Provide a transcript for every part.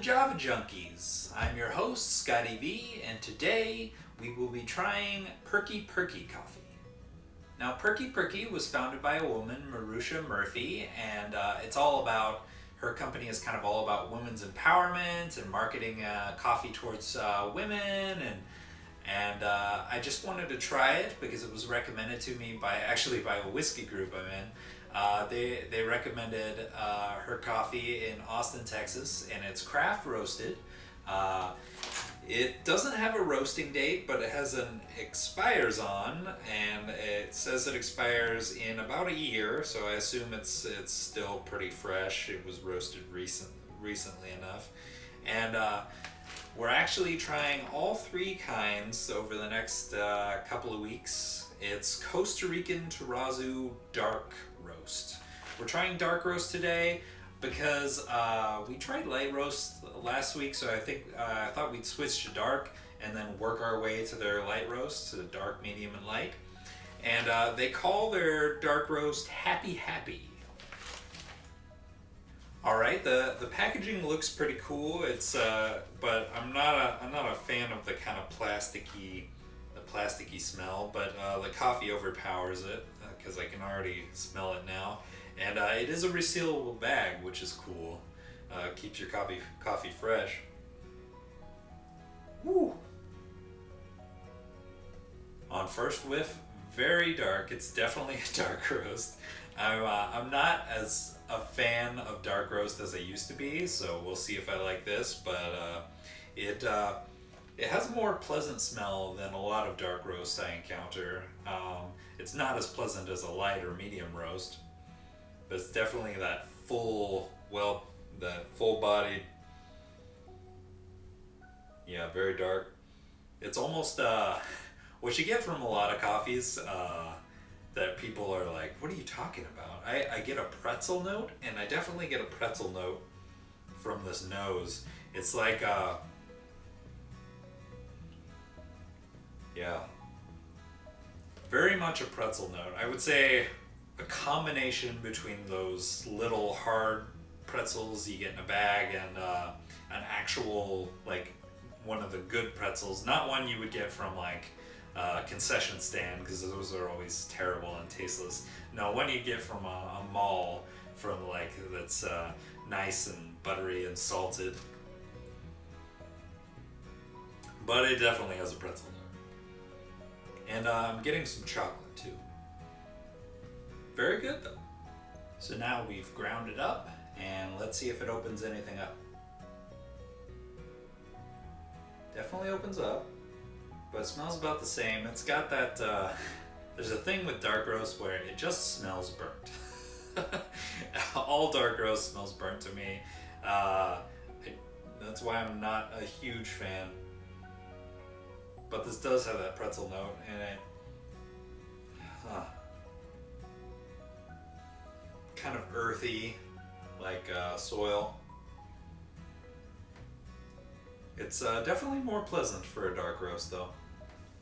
Java Junkies. I'm your host, Scotty V, and today we will be trying Perky Perky coffee. Now, Perky Perky was founded by a woman, Marusha Murphy, and her company is kind of all about women's empowerment and marketing coffee towards women, and I just wanted to try it because it was recommended to me by a whiskey group I'm in. They recommended her coffee in Austin, Texas, and it's craft roasted. It doesn't have a roasting date, but it has an expires on, and it says it expires in about a year, so I assume it's still pretty fresh. It was roasted recently enough. And we're actually trying all three kinds over the next couple of weeks. It's Costa Rican Tarrazu dark roast. We're trying dark roast today because we tried light roast last week, so I thought we'd switch to dark and then work our way to their light roast, to dark, medium, and light. And they call their dark roast Happy Happy. All right, the packaging looks pretty cool. It's but I'm not a fan of the kind of plasticky smell, but the coffee overpowers it because I can already smell it now. And it is a resealable bag, which is cool. Keeps your coffee fresh. Woo! On first whiff, very dark. It's definitely a dark roast. I'm not as a fan of dark roast as I used to be, so we'll see if I like this. But it has a more pleasant smell than a lot of dark roasts I encounter. It's not as pleasant as a light or medium roast, but it's definitely that full-bodied, very dark. It's almost what you get from a lot of coffees that people are like, what are you talking about? I get a pretzel note, and I definitely get a pretzel note from this nose. It's like very much a pretzel note. I would say a combination between those little hard pretzels you get in a bag and an actual, like, one of the good pretzels, not one you would get from like a concession stand, because those are always terrible and tasteless. No, one you get from a mall, from like that's nice and buttery and salted. But it definitely has a pretzel note. And I'm getting some chocolate too. Very good though. So now we've ground it up, and let's see if it opens anything up. Definitely opens up, but it smells about the same. It's got that, there's a thing with dark roast where it just smells burnt. All dark roast smells burnt to me. That's why I'm not a huge fan. But this does have that pretzel note in it. Kind of earthy, like soil. It's definitely more pleasant for a dark roast though.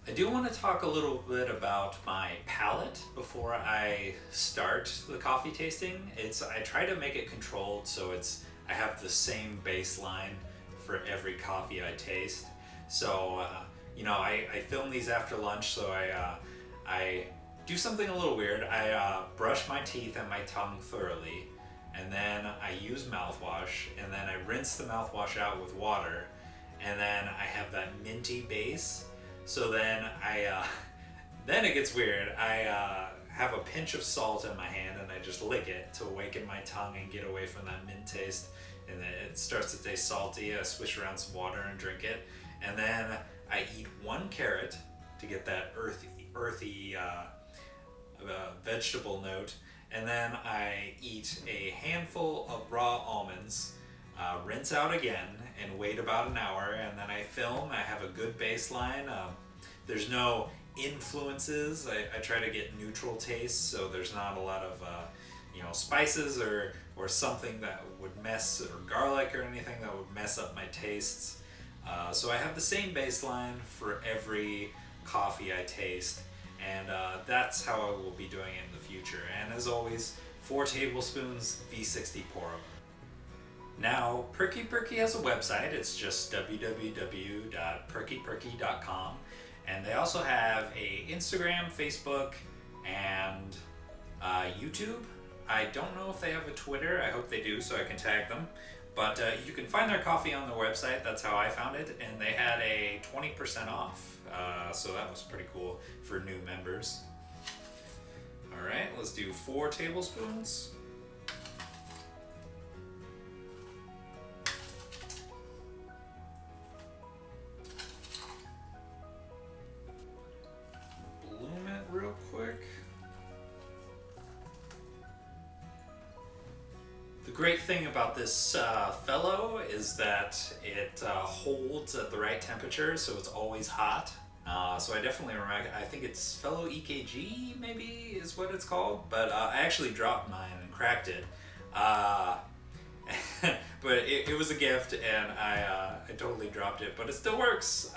I do want to talk a little bit about my palate before I start the coffee tasting. I try to make it controlled, so I have the same baseline for every coffee I taste. So I film these after lunch, so I do something a little weird. I brush my teeth and my tongue thoroughly, and then I use mouthwash, and then I rinse the mouthwash out with water, and then I have that minty base. So then then it gets weird. I have a pinch of salt in my hand, and I just lick it to awaken my tongue and get away from that mint taste. And then it starts to taste salty. I swish around some water and drink it, and then I eat one carrot to get that earthy vegetable note, and then I eat a handful of raw almonds, rinse out again, and wait about an hour, and then I film. I have a good baseline. There's no influences. I try to get neutral tastes, so there's not a lot of spices or something that would mess, or garlic or anything that would mess up my tastes. So I have the same baseline for every coffee I taste, and that's how I will be doing it in the future. And as always, 4 tablespoons V60 pour over. Now, Perky Perky has a website. It's just www.perkyperky.com. And they also have a Instagram, Facebook, and YouTube. I don't know if they have a Twitter. I hope they do, so I can tag them. But you can find their coffee on their website. That's how I found it. And they had a 20% off. So that was pretty cool for new members. All right, let's do 4 tablespoons. Bloom it real quick. The great thing about this fellow is that it holds at the right temperature, so it's always hot. So I definitely remember, I think it's Fellow EKG maybe is what it's called, but I actually dropped mine and cracked it. But it was a gift and I totally dropped it, but it still works.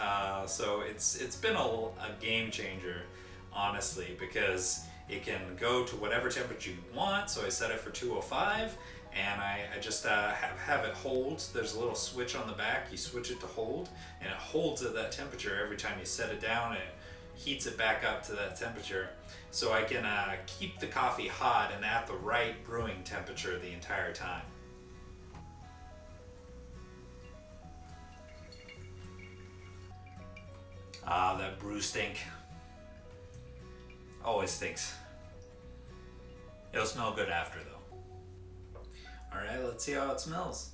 So it's been a game changer, honestly, because it can go to whatever temperature you want. So I set it for 205 and I just have it hold. There's a little switch on the back. You switch it to hold and it holds at that temperature every time you set it down. It heats it back up to that temperature. So I can keep the coffee hot and at the right brewing temperature the entire time. That brew stink. Always stinks. It'll smell good after though. Alright, let's see how it smells.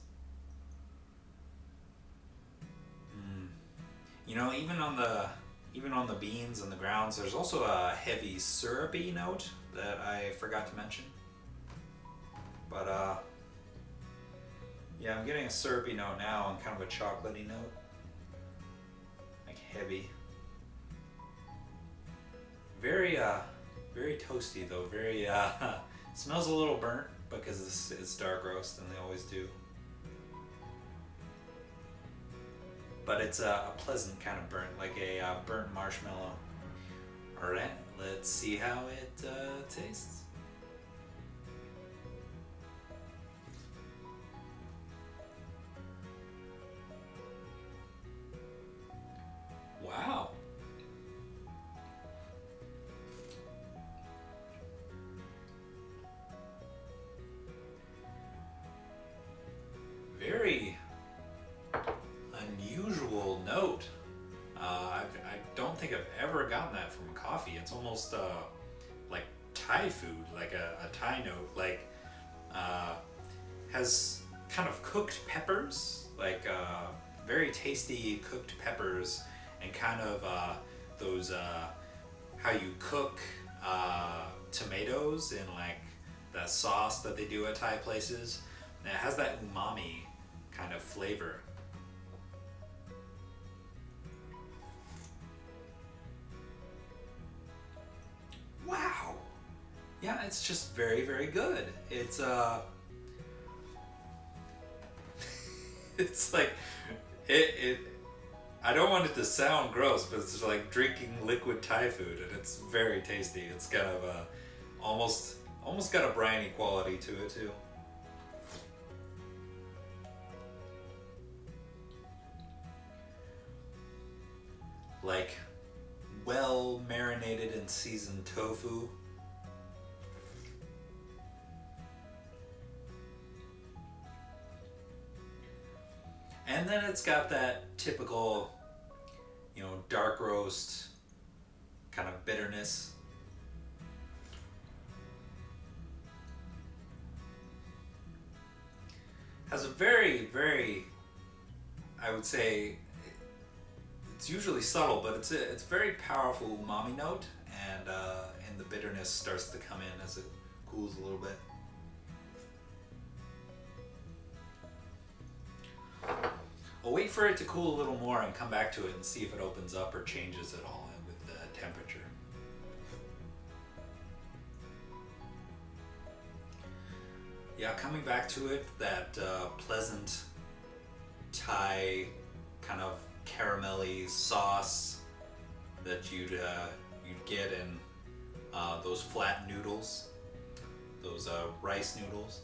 You know, even on the beans and the grounds, there's also a heavy syrupy note that I forgot to mention. But yeah, I'm getting a syrupy note now and kind of a chocolatey note. Like heavy. Very toasty though. Very smells a little burnt because it's dark roast and they always do. But it's a pleasant kind of burnt, like a burnt marshmallow. All right, let's see how it tastes. Wow. Very unusual note. I don't think I've ever gotten that from coffee. It's almost like Thai food, like a Thai note, like has kind of cooked peppers, like very tasty cooked peppers, and kind of those how you cook tomatoes in like that sauce that they do at Thai places. And it has that umami kind of flavor. Wow. Yeah, it's just very, very good. It's it's like it I don't want it to sound gross, but it's just like drinking liquid Thai food, and it's very tasty. It's kind of almost got a briny quality to it too. Like well marinated and seasoned tofu. And then it's got that typical, you know, dark roast kind of bitterness. Has a very, very, I would say, it's usually subtle, but it's a very powerful umami note, and the bitterness starts to come in as it cools a little bit. I'll wait for it to cool a little more and come back to it and see if it opens up or changes at all with the temperature. Yeah, coming back to it, that pleasant Thai kind of caramelly sauce that you'd get in those flat noodles, those rice noodles.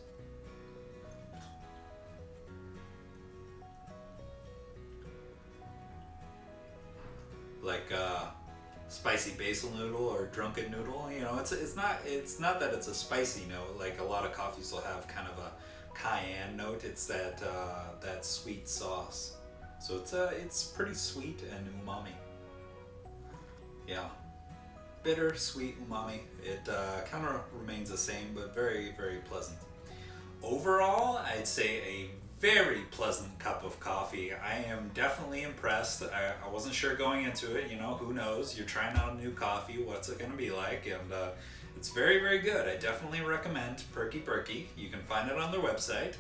spicy basil noodle or drunken noodle. You know, it's not that it's a spicy note like a lot of coffees will have kind of a cayenne note. It's that that sweet sauce. So it's pretty sweet and umami. Yeah, bitter, sweet, umami. It kind of remains the same, but very, very pleasant. Overall, I'd say a very pleasant cup of coffee. I am definitely impressed. I wasn't sure going into it, you know, who knows? You're trying out a new coffee, what's it gonna be like? And it's very, very good. I definitely recommend Perky Perky. You can find it on their website.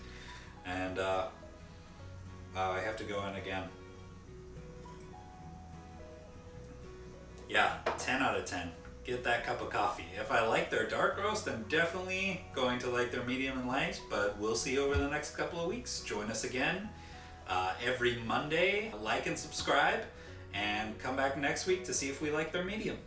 And I have to go in again. Yeah, 10 out of 10. Get that cup of coffee. If I like their dark roast, I'm definitely going to like their medium and light, but we'll see over the next couple of weeks. Join us again every Monday. Like and subscribe, and come back next week to see if we like their medium.